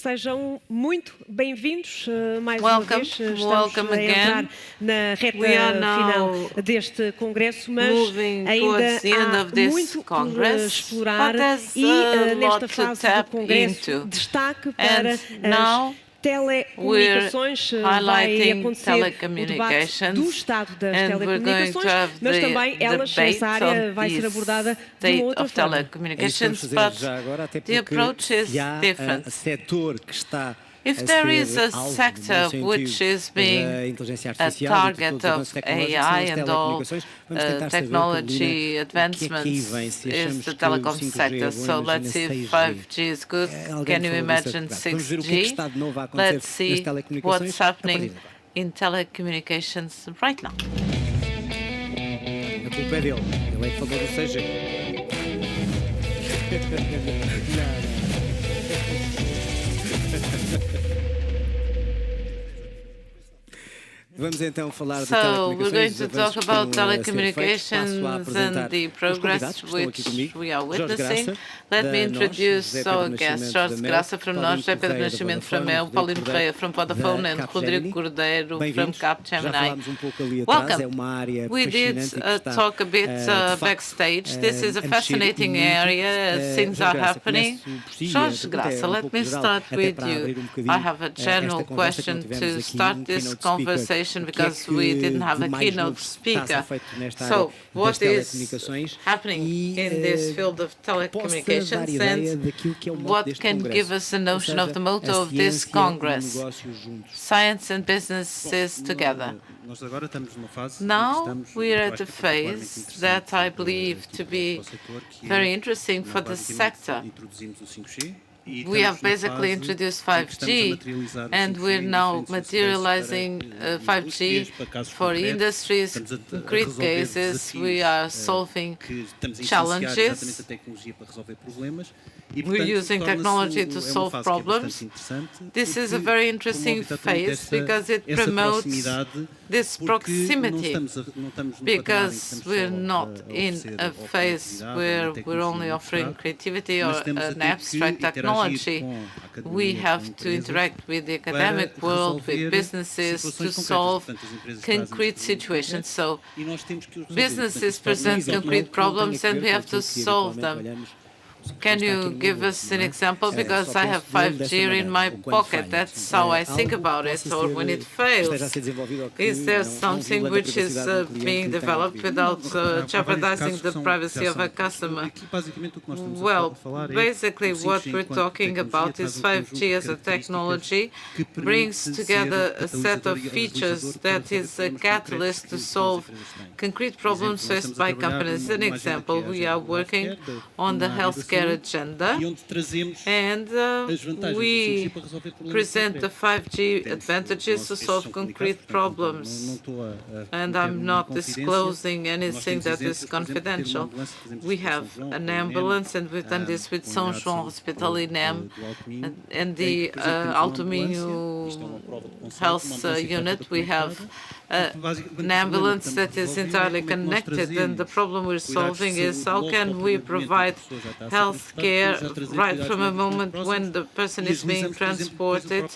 Sejam muito bem-vindos mais uma vez. Estamos a entrar na reta final deste congresso, mas ainda há muito por explorar e nesta fase do congresso destaque para as telecomunicações. Vai acontecer o debate do estado das telecomunicações, mas também essa área vai ser abordada de uma outra forma. Já agora, até porque há setor que está If there is a sector which is being a target of AI and all technology advancements is the telecom sector. So let's see if 5G is good. Can you imagine 6G? Let's see what's happening in telecommunications right now. A culpa é dele. Ele é que falou do 6G. Vamos então falar de telecomunicações. We're going to talk about telecommunications and the progress which we are witnessing. Let me introduce our guests. Jorge Graça from nós, José Pedro Nascimento from Mel, Paulino Correia from Vodafone, and Rodrigo Cordeiro from Capgemini. Welcome. We did talk a bit backstage. This is a fascinating area. Things are happening. Jorge Graça, let me start with you. I have a general question to start this conversation, because we didn't have a keynote speaker. So, what is happening in this field of telecommunications, and what can give us a notion of the motto of this Congress? Science and businesses together. Now we're at a phase that I believe to be very interesting for the sector. We have basically introduced 5G, and we're now materializing 5G for industries. In concrete cases, we are solving challenges. We're using technology to solve problems. This is a very interesting phase because it promotes this proximity, because we're not in a phase where we're only offering creativity or an abstract technology. We have to interact with the academic world, with businesses, to solve concrete situations. So businesses present concrete problems and we have to solve them. Can you give us an example? Because I have 5G in my pocket. That's how I think about it. Or when it fails, is there something which is being developed without jeopardizing the privacy of a customer? Well, basically what we're talking about is 5G as a technology brings together a set of features that is a catalyst to solve concrete problems faced by companies. An example, we are working on the healthcare agenda, and we present the 5G advantages to solve concrete problems. And I'm not disclosing anything that is confidential. We have an ambulance, and we've done this with São João Hospital in Nem, and the Alto Minho Health Unit. We have an ambulance that is entirely connected, and the problem we're solving is how can we provide health care right from a moment when the person is being transported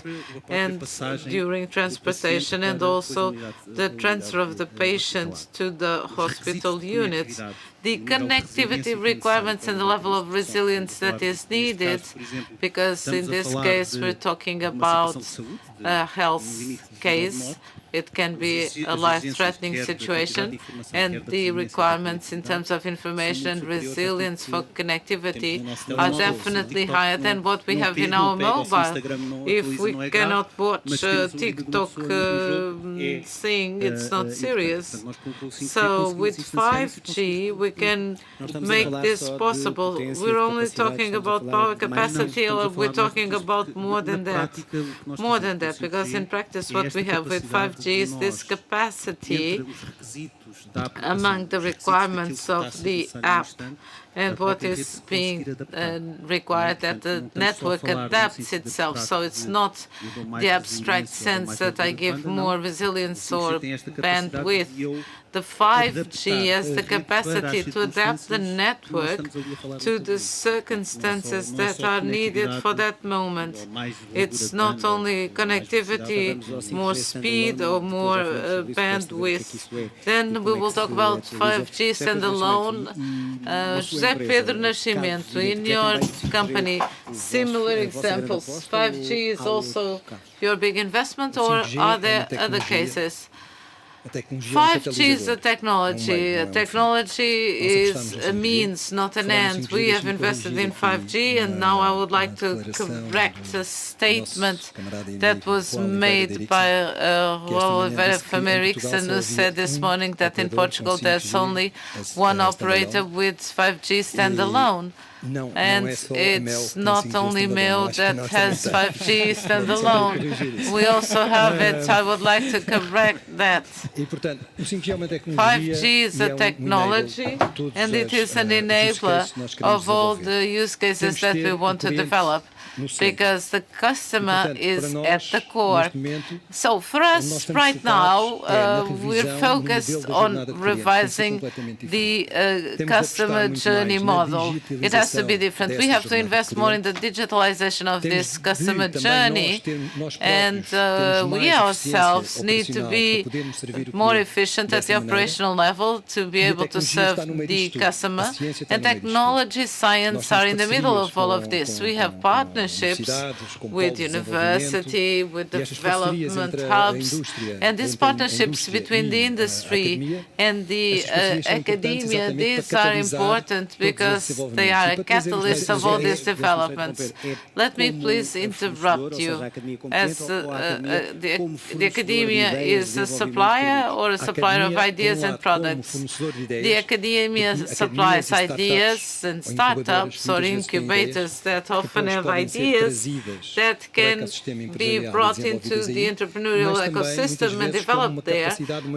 and during transportation, and also the transfer of the patient to the hospital unit. The connectivity requirements and the level of resilience that is needed, because in this case we're talking about a health case. It can be a life-threatening situation, and the requirements in terms of information and resilience for connectivity are definitely higher than what we have in our mobile. If we cannot watch TikTok thing, it's not serious. So with 5G, we can make this possible. We're only talking about power capacity, or we're talking about more than that. More than that, because in practice what we have with 5G is this capacity among the requirements of the app and what is being required, that the network adapts itself. So it's not the abstract sense that I give more resilience or bandwidth. The 5G has the capacity to adapt the network to the circumstances that are needed for that moment. It's not only connectivity, more speed or more bandwidth. Then we will talk about 5G standalone. José Pedro Nascimento, in your company, similar examples. 5G is also your big investment, or are there other cases? 5G is a technology. Technology is a means, not an end. We have invested in 5G, and now I would like to correct a statement that was made by Oliveira from Ericsson, who said this morning that in Portugal there's only one operator with 5G standalone. And it's not only Mel that has 5G standalone. We also have it. I would like to correct that. 5G is a technology, and it is an enabler of all the use cases that we want to develop, because the customer is at the core. So for us right now, we're focused on revising the customer journey model. It has to be different. We have to invest more in the digitalization of this customer journey, and we ourselves need to be more efficient at the operational level to be able to serve the customer. And technology, science are in the middle of all of this. We have partnerships with university, with development hubs, and these partnerships between the industry and the academia, these are important because they are a catalyst of all these developments. Let me please interrupt you. As the academia is a supplier or a supplier of ideas and products. The academia supplies ideas and startups or incubators that often have ideas that can be brought into the entrepreneurial ecosystem and developed there,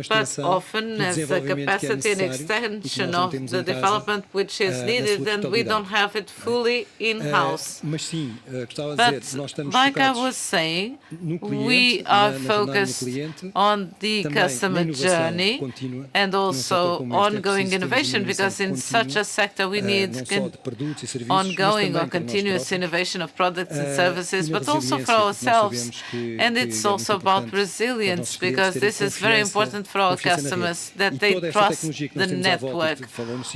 but often as a capacity and extension of the development which is needed, and we don't have it fully in-house. But like I was saying, we are focused on the customer journey and also ongoing innovation, because in such a sector we need ongoing or continuous innovation of products and services, but also for ourselves. And it's also about resilience, because this is very important for our customers, that they trust the network.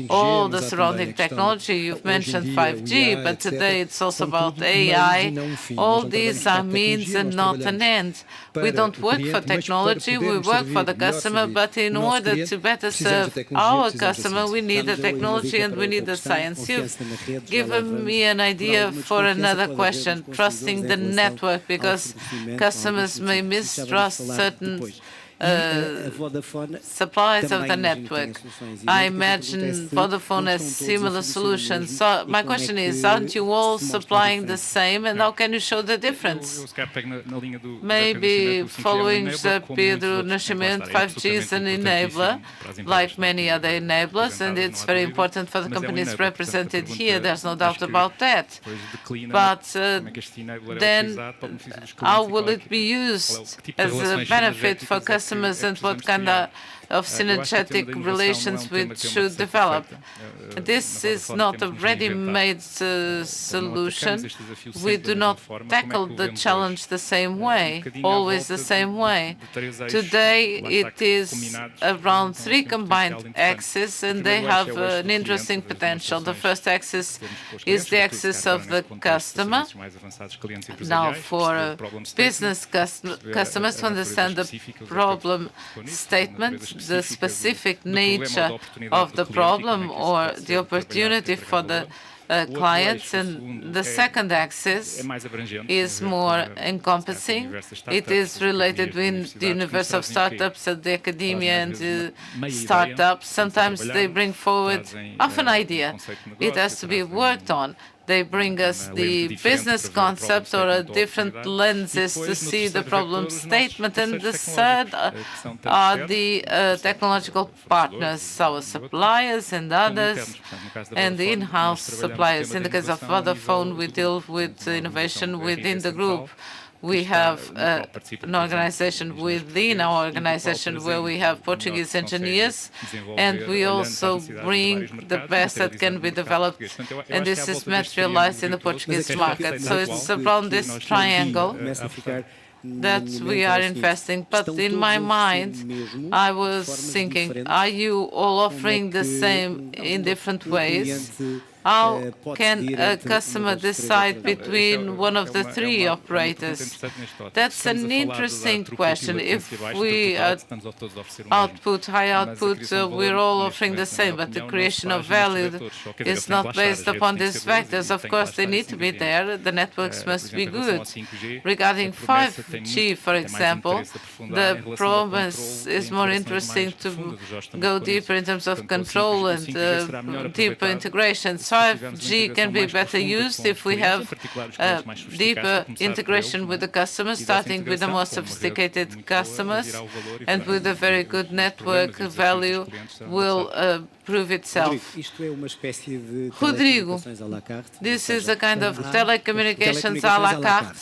All the surrounding technology, you've mentioned 5G, but today it's also about AI. All these are means and not an end. We don't work for technology, we work for the customer, but in order to better serve our customer, we need the technology and we need the science. You've given me an idea for another question, trusting the network, because customers may mistrust certain suppliers of the network. I imagine Vodafone has similar solutions. So my question is, aren't you all supplying the same, and how can you show the difference? Maybe following José Pedro Nascimento, 5G is an enabler, like many other enablers, and it's very important for the companies represented here. There's no doubt about that. But then how will it be used as a benefit for customers, and what kind of synergetic relations we should develop? This is not a ready-made solution. We do not tackle the challenge the same way, always the same way. Today it is around 3 combined axes, and they have an interesting potential. The first axis is the axis of the customer. Now, for business customers to understand the problem statement, the specific nature of the problem or the opportunity for the clients, and the second axis is more encompassing. It is related with the universe of startups and the academia and the startups. Sometimes they bring forward an idea. It has to be worked on. They bring us the business concept or different lenses to see the problem statement. And the third are the technological partners, our suppliers and others, and the in-house suppliers. In the case of Vodafone, we deal with innovation within the group. We have an organization within our organization where we have Portuguese engineers, and we also bring the best that can be developed, and this is materialized in the Portuguese market. So it's around this triangle that we are investing. But in my mind, I was thinking, are you all offering the same in different ways? How can a customer decide between one of the three operators? That's an interesting question. If we output, high output, we're all offering the same, but the creation of value is not based upon these factors. Of course, they need to be there. The networks must be good. Regarding 5G, for example, the promise is more interesting to go deeper in terms of control and deeper integration. 5G can be better used if we have deeper integration with the customers, starting with the more sophisticated customers, and with a very good network value will prove itself. Rodrigo, this is a kind of telecommunications à la carte.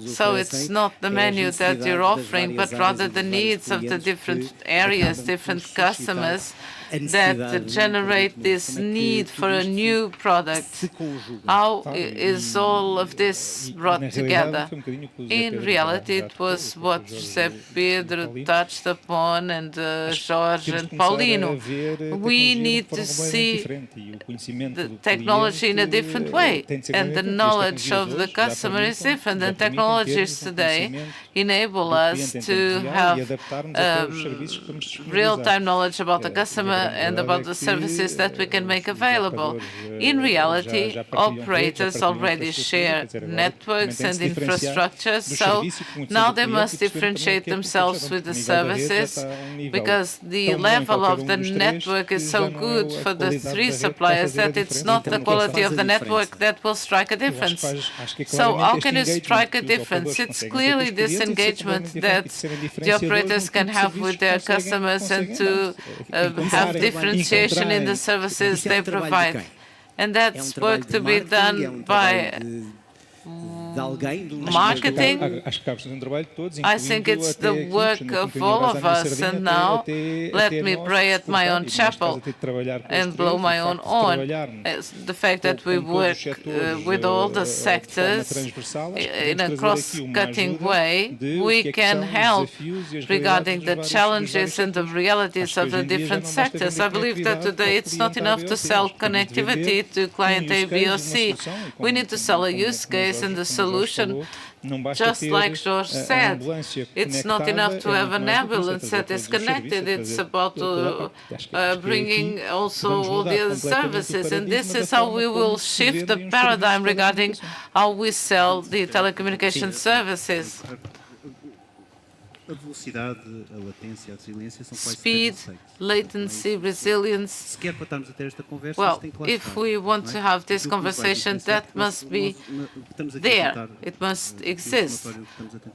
So it's not the menu that you're offering, but rather the needs of the different areas, different customers that generate this need for a new product. How is all of this brought together? In reality, it was what José Pedro touched upon, and Jorge and Paulino. We need to see the technology in a different way, and the knowledge of the customer is different. And technologies today enable us to have real-time knowledge about the customer and about the services that we can make available. In reality, operators already share networks and infrastructures, so now they must differentiate themselves with the services, because the level of the network is so good for the three suppliers that it's not the quality of the network that will strike a difference. So how can you strike a difference? It's clearly this engagement that the operators can have with their customers, and to have differentiation in the services they provide. And that's work to be done by marketing. I think it's the work of all of us. And now let me pray at my own chapel and blow my own horn. The fact that we work with all the sectors in a cross-cutting way, we can help regarding the challenges and the realities of the different sectors. I believe that today it's not enough to sell connectivity to client A, B, or C. We need to sell a use case and the solution. Just like Jorge said, it's not enough to have an ambulance that is connected. It's about bringing also all the other services. And this is how we will shift the paradigm regarding how we sell the telecommunication services. Speed, latency, resilience. Well, if we want to have this conversation, that must be there. It must exist.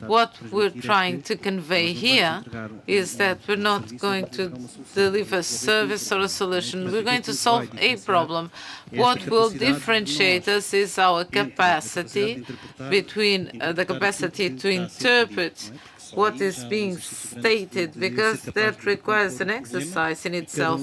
What we're trying to convey here is that we're not going to deliver a service or a solution. We're going to solve a problem. What will differentiate us is our capacity between the capacity to interpret what is being stated, because that requires an exercise in itself,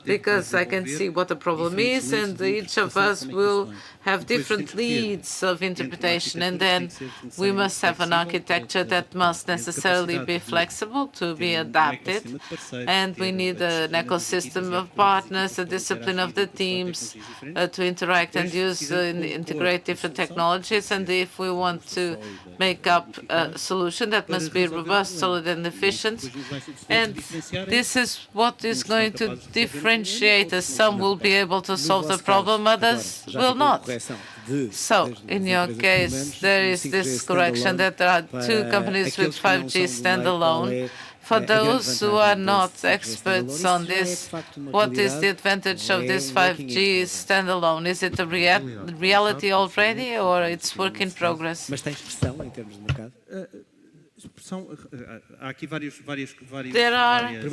because I can see what the problem is, and each of us will have different leads of interpretation, and then we must have an architecture that must necessarily be flexible to be adapted, and we need an ecosystem of partners, a discipline of the teams to interact and use and integrate different technologies. And if we want to make up a solution, that must be robust, solid, and efficient. And this is what is going to differentiate us. Some will be able to solve the problem, others will not. So, in your case, there is this correction that there are two companies with 5G standalone, For those who are not experts on this, what is the advantage of this 5G standalone? Is it a reality already, or it's work in progress? Mas tem expressão em termos de mercado? Há aqui várias. Primeiro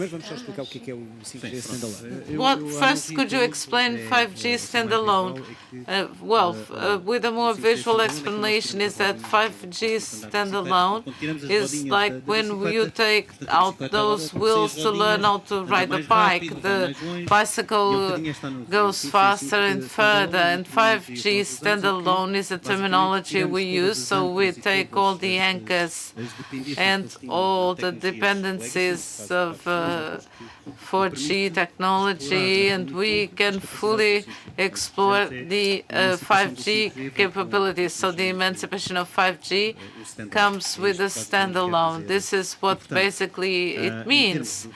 vamos só explicar o que é o 5G standalone. First, could you explain 5G standalone? With a more visual explanation, is that 5G standalone is like when you take out those wheels to learn how to ride a bike. The bicycle goes faster and further, and 5G standalone is a terminology we use, so we take all the anchors and all the dependencies of 4G technology, and we can fully explore the 5G capabilities. So the emancipation of 5G comes with a standalone. This is what basically it means.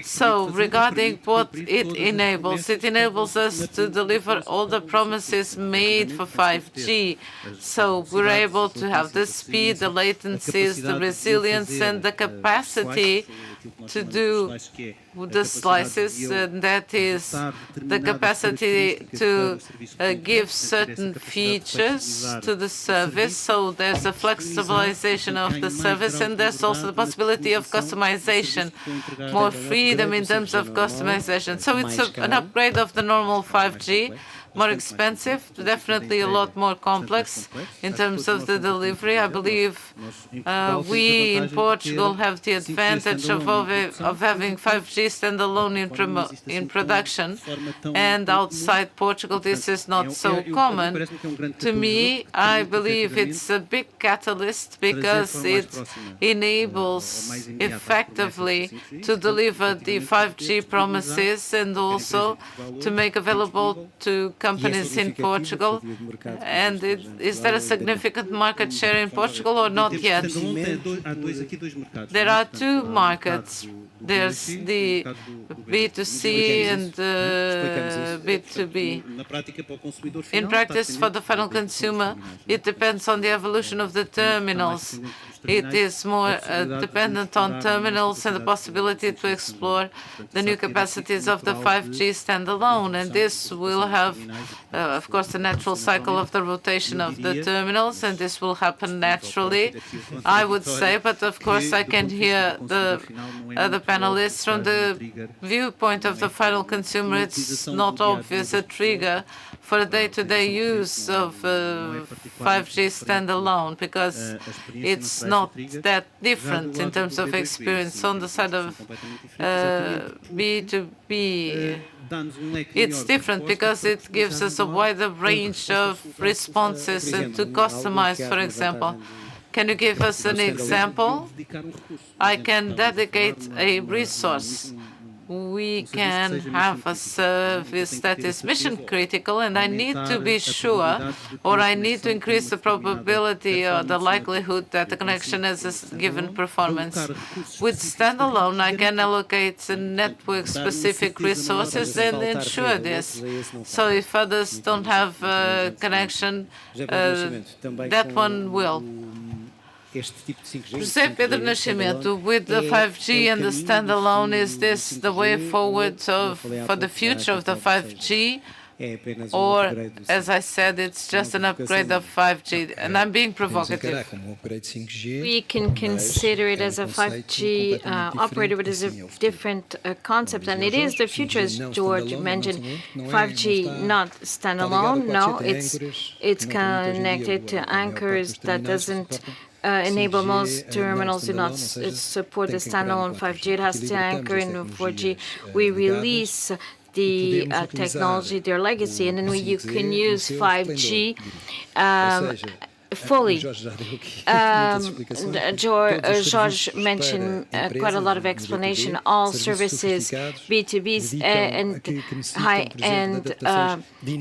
So regarding what it enables us to deliver all the promises made for 5G. So we're able to have the speed, the latencies, the resilience, and the capacity to do the slices, and that is the capacity to give certain features to the service. So there's a flexibilization of the service, and there's also the possibility of customization, more freedom in terms of customization. So it's an upgrade of the normal 5G. More expensive, definitely a lot more complex in terms of the delivery. I believe we in Portugal have the advantage of having 5G standalone in production, and outside Portugal this is not so common. To me, I believe it's a big catalyst because it enables effectively to deliver the 5G promises and also to make available to companies in Portugal. And is there a significant market share in Portugal or not yet? There are two markets. There's the B2C and B2B. In practice, for the final consumer, it depends on the evolution of the terminals. It is more dependent on terminals and the possibility to explore the new capacities of the 5G standalone. And this will have, of course, the natural cycle of the rotation of the terminals, and this will happen naturally, I would say. But of course, I can hear the other panelists. From the viewpoint of the final consumer, it's not obvious a trigger for a day-to-day use of 5G standalone, because it's not that different in terms of experience. On the side of B2B, it's different because it gives us a wider range of responses and to customize, for example. Can you give us an example? I can dedicate a resource. We can have a service that is mission critical, and I need to be sure, or I need to increase the probability or the likelihood that the connection has a given performance. With standalone, I can allocate network-specific resources and ensure this. So if others don't have a connection, that one will. José Pedro Nascimento, with the 5G and the standalone, is this the way forward for the future of the 5G? Or, as I said, it's just an upgrade of 5G, and I'm being provocative. We can consider it as a 5G operator, but it's a different concept, and it is the future, as George mentioned. 5G not standalone, no, it's connected to anchors that doesn't enable most terminals do not support the standalone 5G. It has to anchor in 4G. We release the technology, their legacy, and then you can use 5G fully. George mentioned quite a lot of explanation. All services, B2Bs and high-end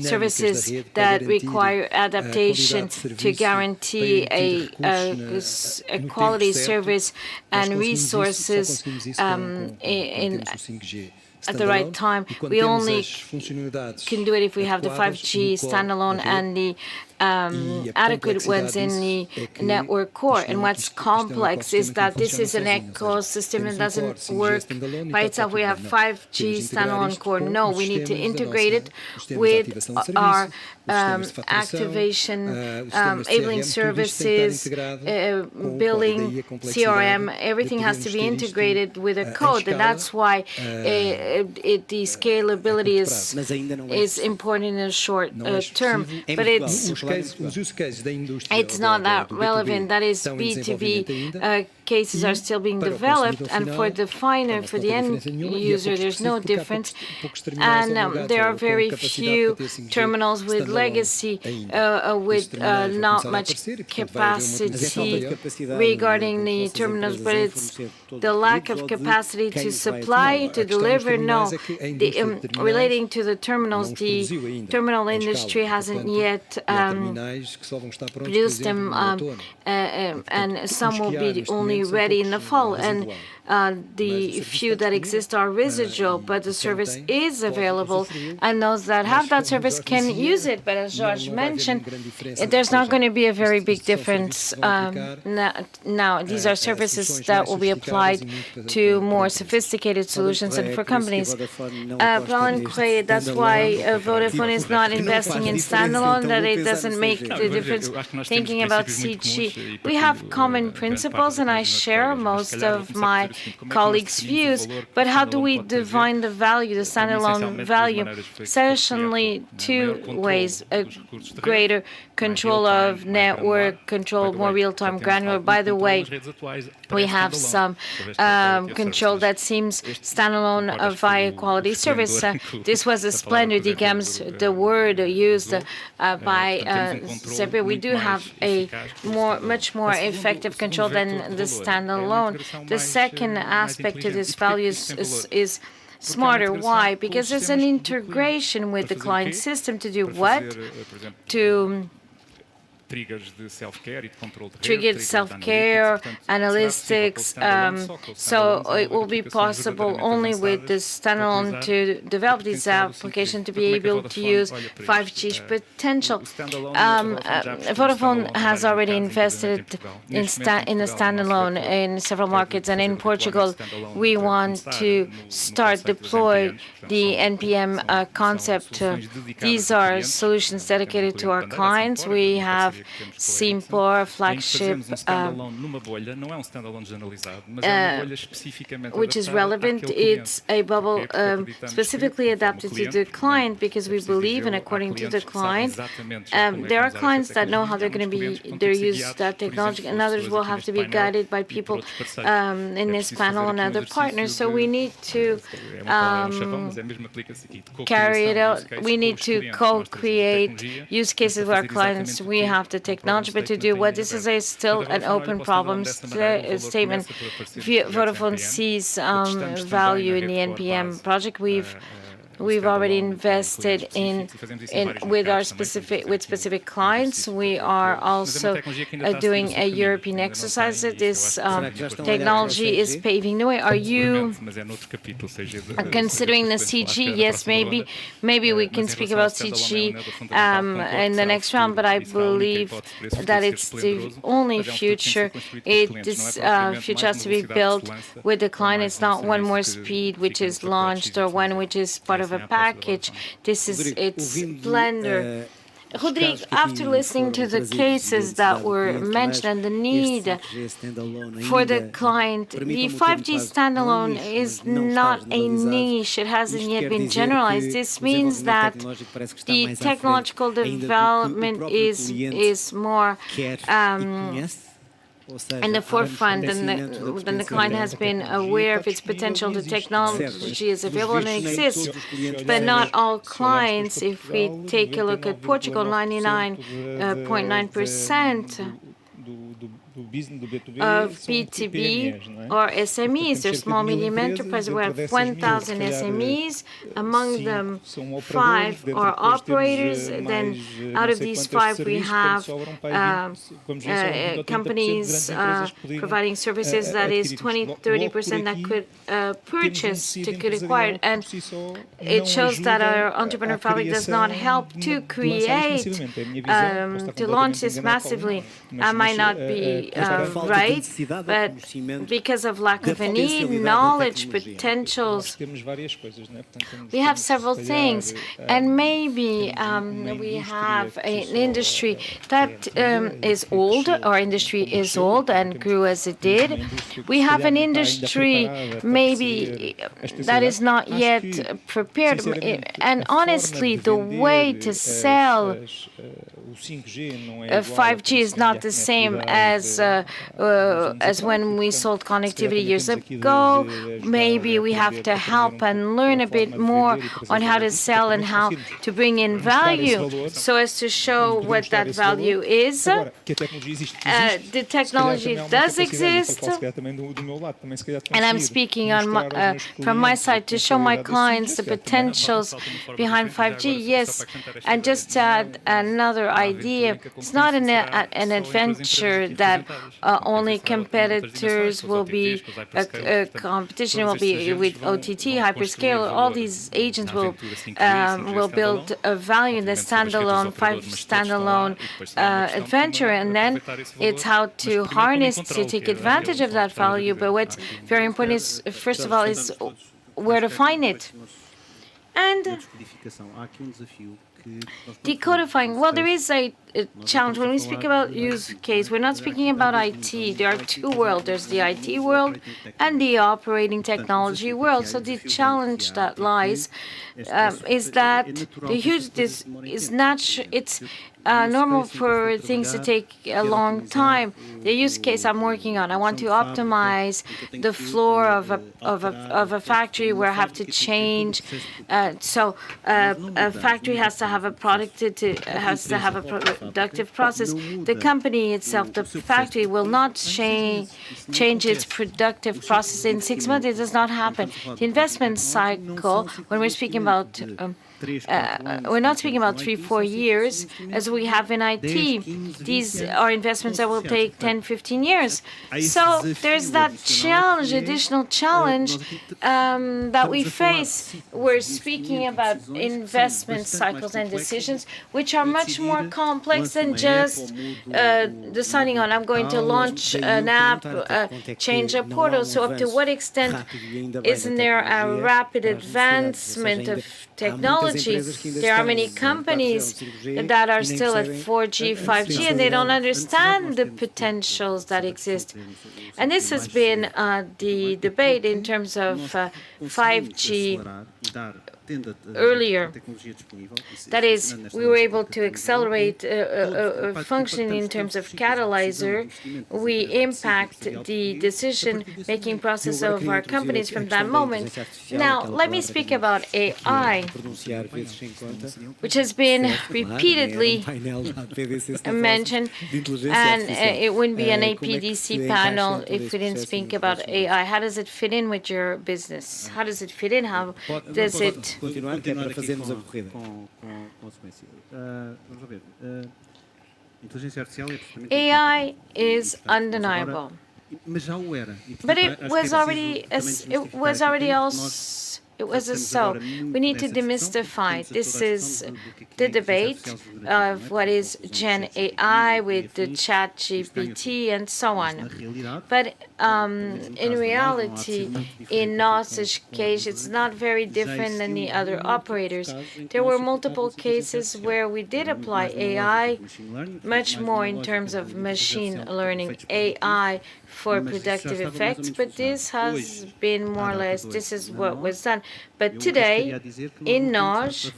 services that require adaptation to guarantee a quality service and resources at the right time. We only can do it if we have the 5G standalone and the adequate ones in the network core. And what's complex is that this is an ecosystem that doesn't work by itself. We have 5G standalone core. No, we need to integrate it with our activation, enabling services, billing, CRM. Everything has to be integrated with a code, and that's why the scalability is important in the short term. But it's not that relevant. That is B2B cases are still being developed, and for the end user, there's no difference. And there are very few terminals with legacy, with not much capacity regarding the terminals, but it's the lack of capacity to supply, to deliver. No, relating to the terminals, the terminal industry hasn't yet produced them, and some will be only ready in the fall, and the few that exist are residual, but the service is available, and those that have that service can use it. But as George mentioned, there's not going to be a very big difference. Now, these are services that will be applied to more sophisticated solutions and for companies. That's why Vodafone is not investing in standalone, that it doesn't make the difference. Thinking about CG, we have common principles, and I share most of my colleagues' views, but how do we define the value, the standalone value? Essentially, two ways: a greater control of network control, more real-time granular. By the way, we have some control that seems standalone via quality service. This was a splendor, digamos, the word used by Sepe. We do have a much more effective control than the standalone. The second aspect to this value is smarter. Why? Because there's an integration with the client system to do what? To triggered self-care, analytics, so it will be possible only with this standalone to develop this application to be able to use 5G potential. Vodafone has already invested in a standalone in several markets, and in Portugal we want to start deploy the NPM concept. These are solutions dedicated to our clients. We have Simpor flagship, which is relevant. It's a bubble specifically adapted to the client because we believe, and according to the client, there are clients that know how they're going to be use that technology, and others will have to be guided by people in this panel and other partners. So we need to carry it out. We need to co-create use cases with our clients. We have the technology, but to do what? This is still an open problem statement. Vodafone sees value in the NPM project. We've already invested with specific clients. We are also doing a European exercise. This technology is paving the way. Are you considering the CG? Yes, maybe we can speak about CG in the next round, but I believe that it's the only future. This future has to be built with the client. It's not one more speed which is launched or one which is part of a package. It's blender. Rodrigo, after listening to the cases that were mentioned and the need for the client, the 5G standalone is not a niche. It hasn't yet been generalized. This means that the technological development is more in the forefront, and the client has been aware of its potential. The technology is available and it exists, but not all clients. If we take a look at Portugal, 99.9% of B2B or SMEs. There's small, medium enterprises. We have 1,000 SMEs. Among them, 5 are operators. Then out of these 5, we have companies providing services that is 20-30% that could purchase, could acquire. And it shows that our entrepreneur fabric does not help to create, to launch this massively. I might not be right, but because of lack of a need, knowledge, potentials, we have several things. And maybe we have an industry that is old. Our industry is old and grew as it did. We have an industry maybe that is not yet prepared. And honestly, the way to sell 5G is not the same as when we sold connectivity years ago. Maybe we have to help and learn a bit more on how to sell and how to bring in value so as to show what that value is. The technology does exist, and I'm speaking on from my side to show my clients the potentials behind 5G. Yes, and just to add another idea, it's not an adventure that only competitors will be, competition will be with OTT, hyperscale. All these agents will build a value in the standalone, 5 standalone adventure, and then it's how to harness to take advantage of that value. But what's very important is, first of all, is where to find it. And decodifying, well, there is a challenge. When we speak about use case, we're not speaking about IT. There are two worlds. There's the IT world and the operating technology world. So the challenge that lies is that the huge, this is natural. It's normal for things to take a long time. The use case I'm working on, I want to optimize the floor of a factory where I have to change. So a factory has to have a productive process. The company itself, the factory, will not change its productive process in 6 months. It does not happen. The investment cycle, when we're speaking about we're not speaking about 3-4 years as we have in IT. These are investments that will take 10-15 years. So there's that challenge, additional challenge that we face. We're speaking about investment cycles and decisions, which are much more complex than just deciding on, I'm going to launch an app, change a portal. So up to what extent isn't there a rapid advancement of technology? There are many companies that are still at 4G, 5G, and they don't understand the potentials that exist. And this has been the debate in terms of 5G earlier. That is, we were able to accelerate functioning in terms of catalyzer. We impact the decision-making process of our companies from that moment. Now, let me speak about AI, which has been repeatedly mentioned, and it wouldn't be an APDC panel if we didn't speak about AI. How does it fit in with your business? How does it fit in? How does it... AI is undeniable, but it was already so. We need to demystify. This is the debate of what is Gen AI with the Chat GPT and so on. But in reality, in NOS's case, it's not very different than the other operators. There were multiple cases where we did apply AI, much more in terms of machine learning, AI for productive effects, but this has been more or less, this is what was done. But today, in NOS,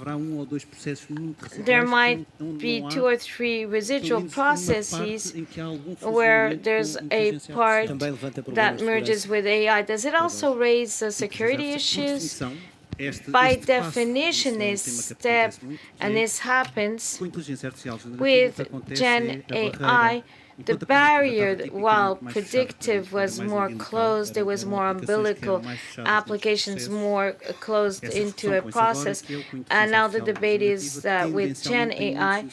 there might be 2 or 3 residual processes where there's a part that merges with AI. Does it also raise security issues? By definition, this step, and this happens with Gen AI, The barrier, while predictive, was more closed. There was more umbilical applications, more closed into a process. And now the debate is that with Gen AI,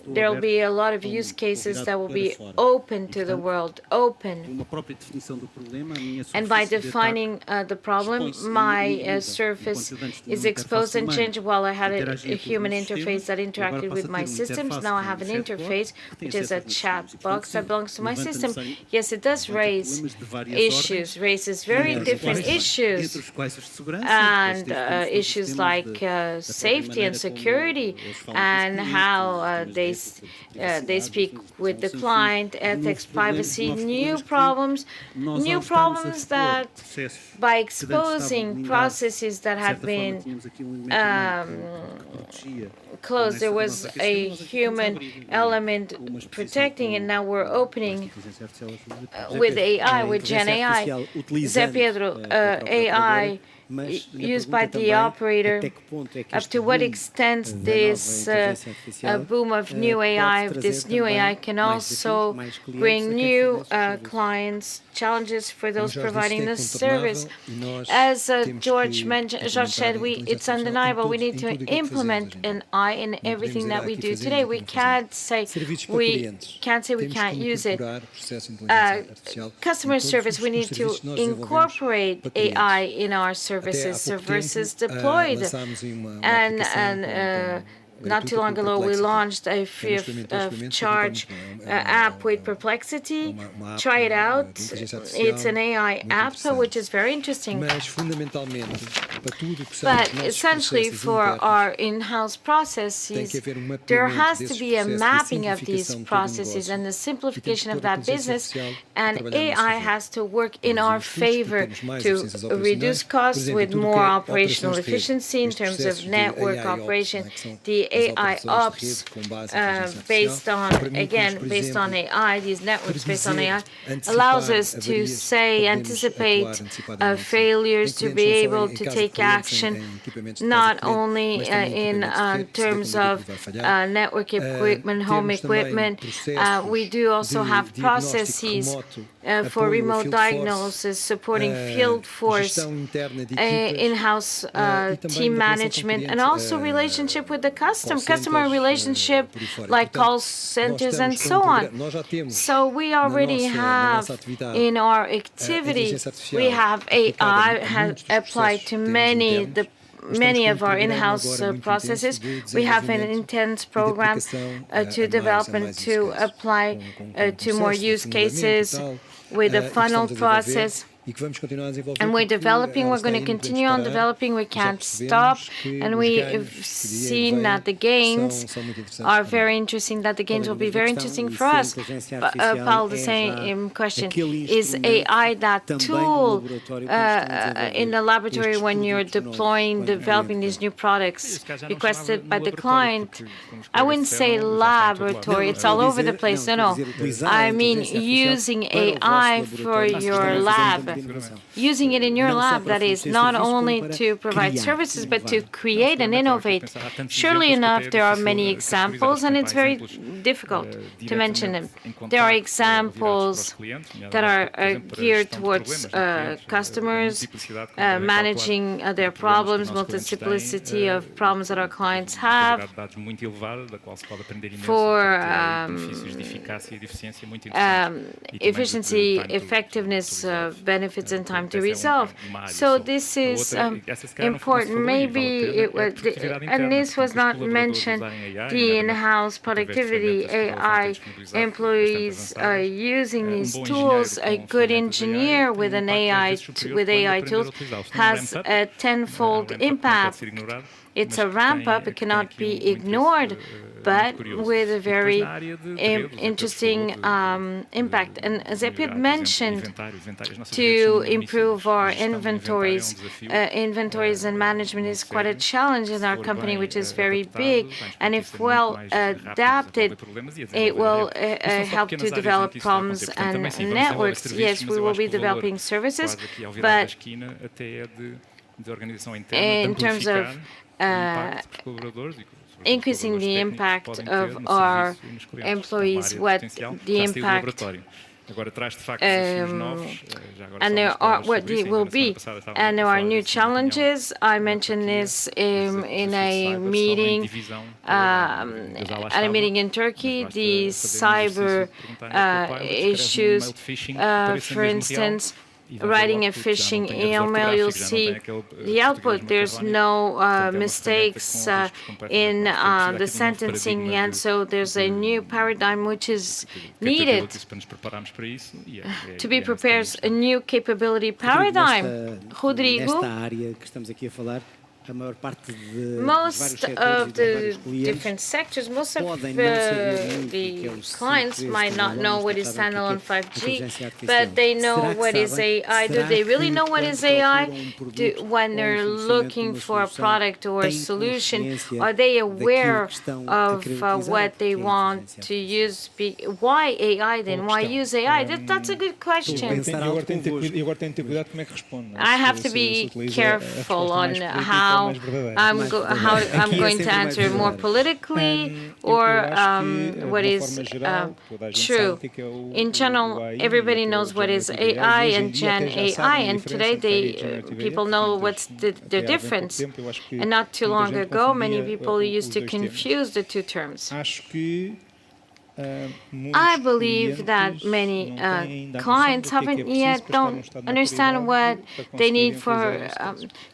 there will be a lot of use cases that will be open to the world, open. And by defining the problem, my surface is exposed and changed. While I had a human interface that interacted with my systems, now I have an interface, which is a chat box that belongs to my system. Yes, it does raise issues, raises very different issues, and issues like safety and security, and how they speak with the client, ethics, privacy, new problems that by exposing processes that have been closed, there was a human element protecting, and now we're opening with AI, with Gen AI. Zé Pedro, AI used by the operator, up to what extent this boom of new AI, this new AI can also bring new clients, challenges for those providing the service. As George said, it's undeniable. We need to implement an AI in everything that we do today. We can't say we can't use it. Customer service, we need to incorporate AI in our services deployed. And not too long ago, we launched a free of charge app with Perplexity. Try it out. It's an AI app, which is very interesting. But essentially, for our in-house processes, there has to be a mapping of these processes and the simplification of that business. And AI has to work in our favor to reduce costs with more operational efficiency in terms of network operation. The AI ops based on AI, these networks based on AI, allows us to anticipate failures, to be able to take action, not only in terms of network equipment, home equipment. We do also have processes for remote diagnosis, supporting field force, in-house team management, and also relationship with the customer relationship, like call centers and so on. So we already have in our activity, we have AI applied to many of our in-house processes. We have an intense program to develop and to apply to more use cases with a funnel process. And we're going to continue on developing, we can't stop. And we've seen that the gains are very interesting, that the gains will be very interesting for us. Paul, the same question. Is AI that tool in the laboratory when you're developing these new products requested by the client? I wouldn't say laboratory, it's all over the place. No. I mean using AI for your lab. Using it in your lab, that is, not only to provide services, but to create and innovate. Surely enough, there are many examples, and it's very difficult to mention them. There are examples that are geared towards customers, managing their problems, multiplicity of problems that our clients have, for efficiency, effectiveness, benefits, and time to resolve. So this is important. Maybe it was, and this was not mentioned, the in-house productivity, AI employees are using these tools. A good engineer with an AI tools has a tenfold impact. It's a ramp up, it cannot be ignored, but with a very interesting impact. And as Epid mentioned, to improve our inventories and management is quite a challenge in our company, which is very big. And if well adapted, it will help to develop problems and networks. Yes, we will be developing services, but in terms of increasing the impact of our employees, what the impact and there are what they will be, and there are new challenges. I mentioned this in a meeting in Turkey. The cyber issues, for instance. Writing a phishing email, you'll see the output. There's no mistakes in the sentencing, and so there's a new paradigm which is needed to be prepared, a new capability paradigm. Rodrigo, most of the different sectors, most of the clients might not know what is standalone 5G, but they know what is AI. Do they really know what is AI? When they're looking for a product or a solution, are they aware of what they want to use? Why AI then? Why use AI? That's a good question. I have to be careful on how I'm going to answer more politically or what is true. In general, everybody knows what is AI and Gen AI, and today people know what's the difference. And not too long ago, many people used to confuse the two terms. I believe that many clients don't understand what they need for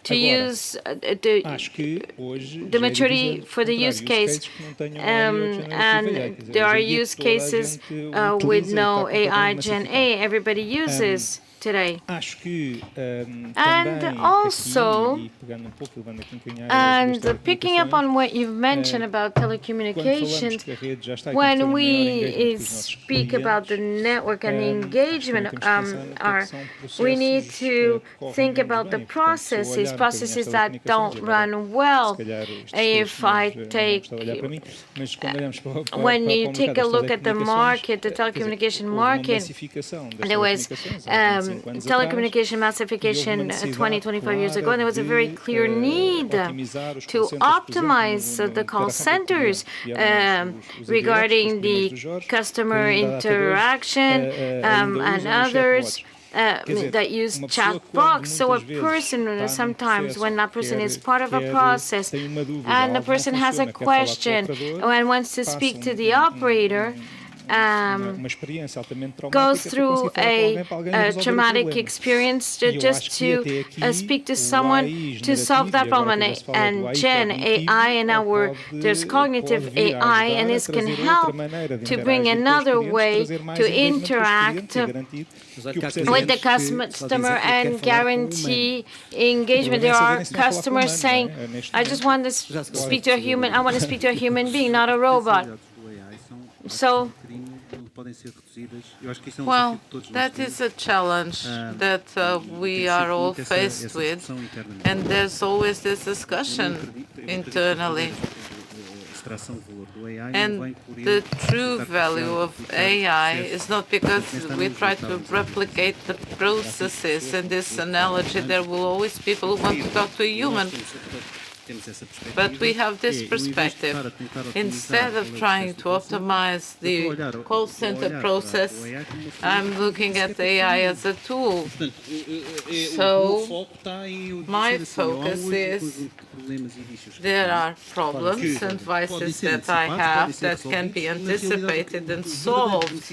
to use the maturity for the use case, and there are use cases with no AI Gen A. Everybody uses today. And also, and picking up on what you've mentioned about telecommunications, when we speak about the network and the engagement, we need to think about the processes that don't run well. If I take, when you take a look at the market, the telecommunication market, there was telecommunication massification 20-25 years ago, and there was a very clear need to optimize the call centers regarding the customer interaction and others that use chat box. So a person, sometimes when that person is part of a process and the person has a question and wants to speak to the operator, goes through a traumatic experience just to speak to someone to solve that problem. And Gen AI, and now there's cognitive AI, and this can help to bring another way to interact with the customer and guarantee engagement. There are customers saying, I just want to speak to a human, I want to speak to a human being, not a robot. So, well, that is a challenge that we are all faced with, and there's always this discussion internally. And the true value of AI is not because we try to replicate the processes. In this analogy, there will always be people who want to talk to a human. But we have this perspective. Instead of trying to optimize the call center process, I'm looking at AI as a tool. So my focus is there are problems and vices that I have that can be anticipated and solved.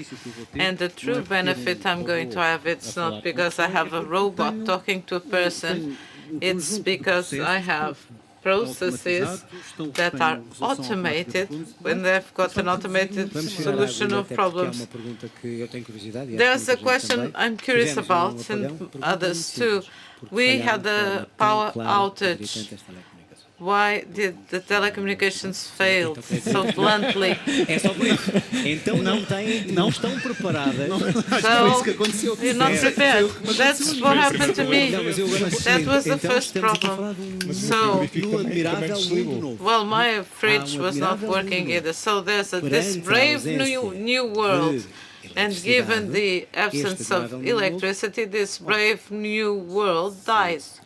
And the true benefit I'm going to have, it's not because I have a robot talking to a person, it's because I have processes that are automated when they've got an automated solution of problems. There's a question I'm curious about, and others too. We had a power outage. Why did the telecommunications fail so bluntly? So, you're not prepared. That's what happened to me. That was the first problem. So, well, my fridge was not working either. So there's this brave new world And given the absence of electricity, this brave new world dies.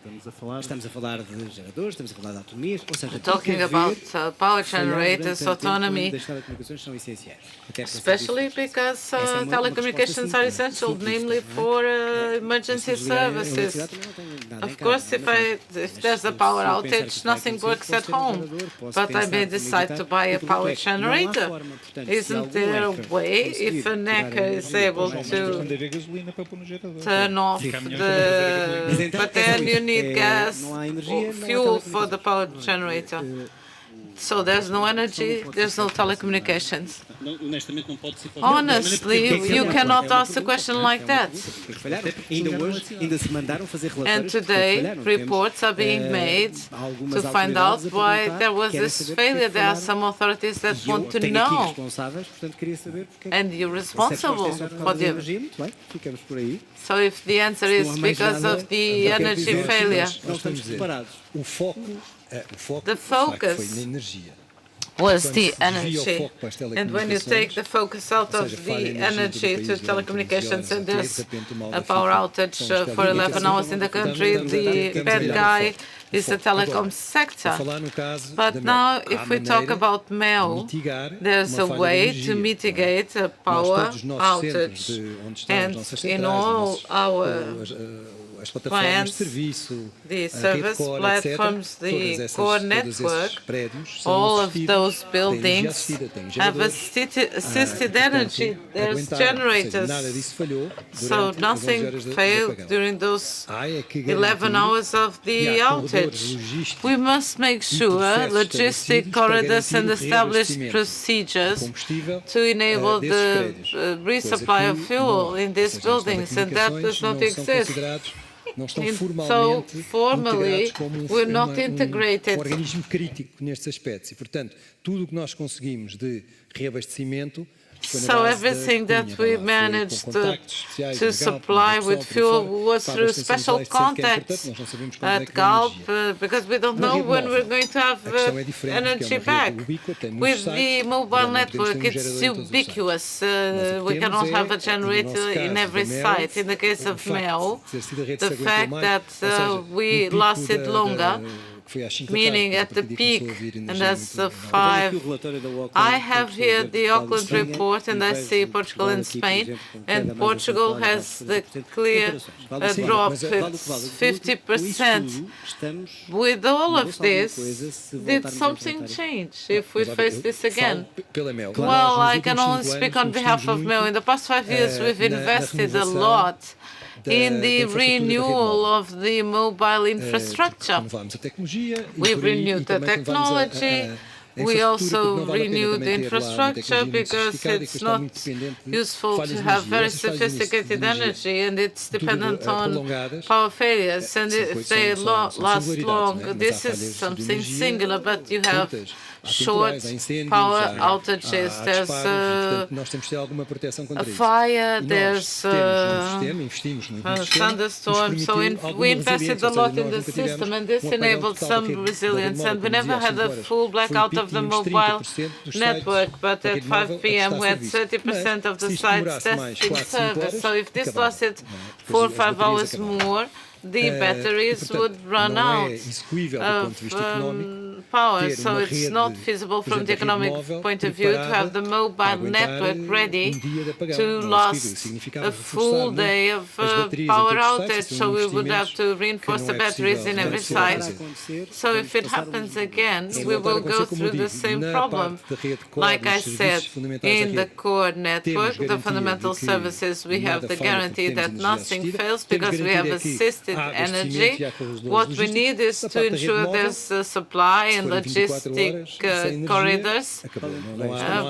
Estamos a falar de geradores, estamos a falar de autonomia, ou seja, talking about power generators, autonomy, especially because telecommunications are essential, namely for emergency services. Of course, if there's a power outage, nothing works at home, but I may decide to buy a power generator. Isn't there a way, if a hacker is able to turn off the... But then you need gas or fuel for the power generator. So there's no energy, there's no telecommunications. Honestly, you cannot ask a question like that. And today, reports are being made to find out why there was this failure. There are some authorities that want to know. And you're responsible for them. So if the answer is because of the energy failure, the focus was the energy. And when you take the focus out of the energy to telecommunications and there's a power outage for 11 hours in the country, the bad guy is the telecom sector. But now, if we talk about MEO, there's a way to mitigate a power outage. And in all our plants, the service platforms, the core network, all of those buildings have assisted energy. There's generators. So nothing failed during those 11 hours of the outage. We must make sure logistic corridors and establish procedures to enable the resupply of fuel in these buildings, and that does not exist. So, formally, we're not integrated. Organismo crítico nestes aspectos e, portanto, tudo o que nós conseguimos de reabastecimento. So everything that we managed to supply with fuel was through special contacts at Galp, because we don't know when we're going to have energy back. With the mobile network, it's ubiquitous. We cannot have a generator in every site. In the case of MEO, the fact that we lasted longer, meaning at the peak, and that's the 5. I have here the Auckland report, and I see Portugal and Spain, and Portugal has the clear drop. It's 50%. With all of this, did something change if we face this again? Well, I can only speak on behalf of MEO. In the past 5 years, we've invested a lot in the renewal of the mobile infrastructure. We've renewed the technology. We also renewed the infrastructure because it's not useful to have very sophisticated energy, and it's dependent on power failures. And if they last long, this is something singular, but you have short power outages. There's a fire, there's a thunderstorm. So we invested a lot in the system, and this enabled some resilience. And we never had a full blackout of the mobile network, but at 5 p.m. we had 30% of the sites tested in service. So if this lasted 4 or 5 hours more, the batteries would run out of power. So it's not feasible from the economic point of view to have the mobile network ready to last a full day of power outage. So we would have to reinforce the batteries in every site. So if it happens again, we will go through the same problem. Like I said, in the core network, the fundamental services, we have the guarantee that nothing fails because we have assisted energy. What we need is to ensure there's a supply and logistic corridors.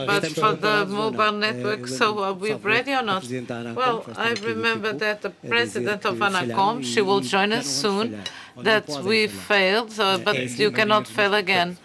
But for the mobile network, so are we ready or not? Well, I remember that the president of ANACOM, she will join us soon, that we failed, but you cannot fail again.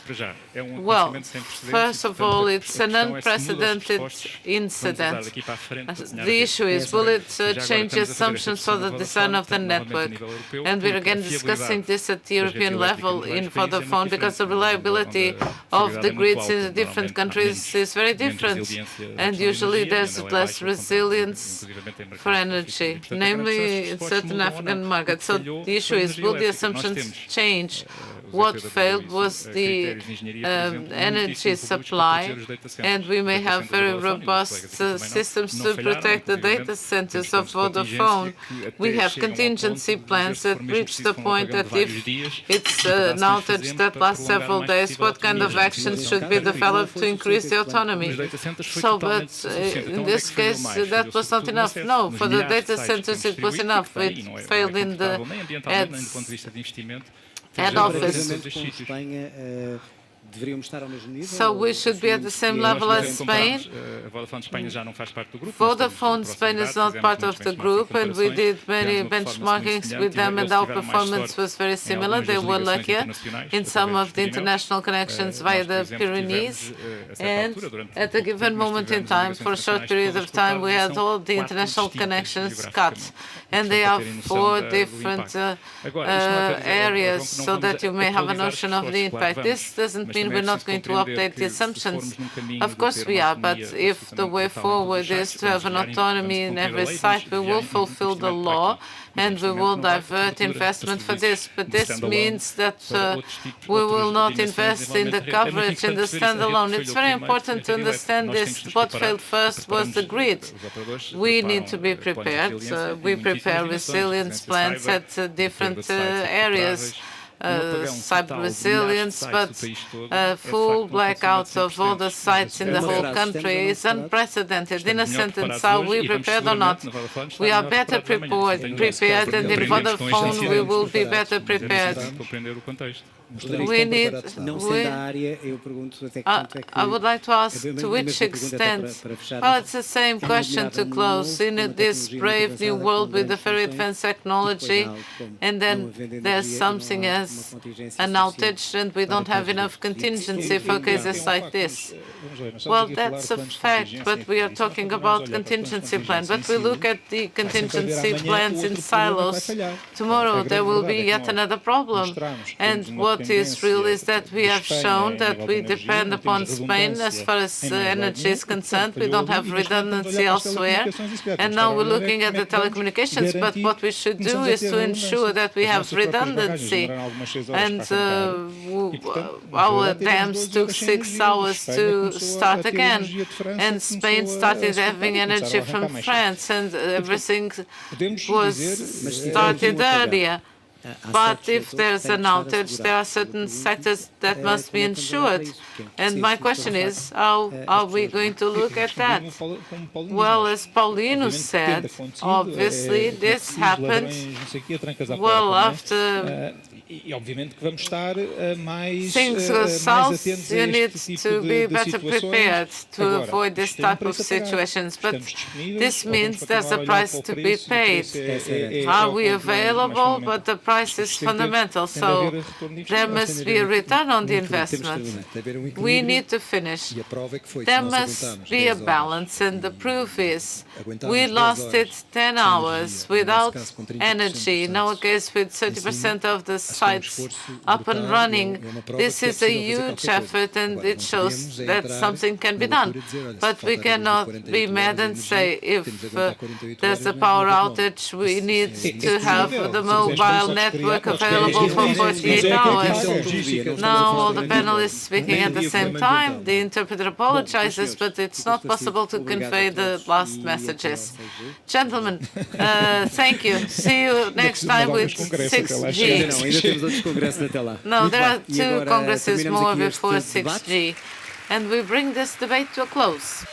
Well, first of all, it's an unprecedented incident. The issue is, will it change assumptions for the design of the network? And we're again discussing this at the European level in Vodafone, because the reliability of the grids in the different countries is very different. And usually there's less resilience for energy, namely in certain African markets. So the issue is, will the assumptions change? What failed was the energy supply, and we may have very robust systems to protect the data centers of Vodafone. We have contingency plans that reach the point that if it's an outage that lasts several days, what kind of actions should be developed to increase the autonomy? So, but in this case, that was not enough. No, for the data centers it was enough. It failed in the head office. So we should be at the same level as Spain. Vodafone Spain is not part of the group, and we did many benchmarkings with them, and our performance was very similar. They were luckier in some of the international connections via the Pyrenees, and at a given moment in time, for a short period of time, we had all the international connections cut, and they are 4 different areas, so that you may have a notion of the impact. This doesn't mean we're not going to update the assumptions. Of course we are, but if the way forward is to have an autonomy in every site, we will fulfill the law and we will divert investment for this. But this means that we will not invest in the coverage in the standalone. It's very important to understand this. What failed first was the grid. We need to be prepared. We prepare resilience plans at different areas. Cyber resilience, but full blackout of all the sites in the whole country is unprecedented. In a sentence, are we prepared or not? We are better prepared, and in Vodafone we will be better prepared. We need. I would like to ask to which extent. Well, it's the same question to close. In this brave new world with the very advanced technology, and then there's something as an outage, and we don't have enough contingency for cases like this. Well, that's a fact, but we are talking about contingency plan. But we look at the contingency plans in silos. Tomorrow there will be yet another problem, and what is real is that we have shown that we depend upon Spain as far as energy is concerned. We don't have redundancy elsewhere. And now we're looking at the telecommunications, but what we should do is to ensure that we have redundancy. And our dams took 6 hours to start again. And Spain started having energy from France, and everything was started earlier. But if there's an outage, there are certain sectors that must be insured. And my question is, how are we going to look at that? Well, as Paulino said, obviously this happened well after things go south. You need to be better prepared to avoid this type of situations. But this means there's a price to be paid. Are we available? But the price is fundamental. So there must be a return on the investment. We need to finish. There must be a balance, and the proof is we lost it 10 hours without energy. In our case, with 30% of the sites up and running. This is a huge effort, and it shows that something can be done. But we cannot be mad and say, if there's a power outage, we need to have the mobile network available for 48 hours. Now all the panelists speaking at the same time. The interpreter apologizes, but it's not possible to convey the last messages. Gentlemen, thank you. See you next time with 6G. No, there are 2 congresses more before 6G. And we bring this debate to a close.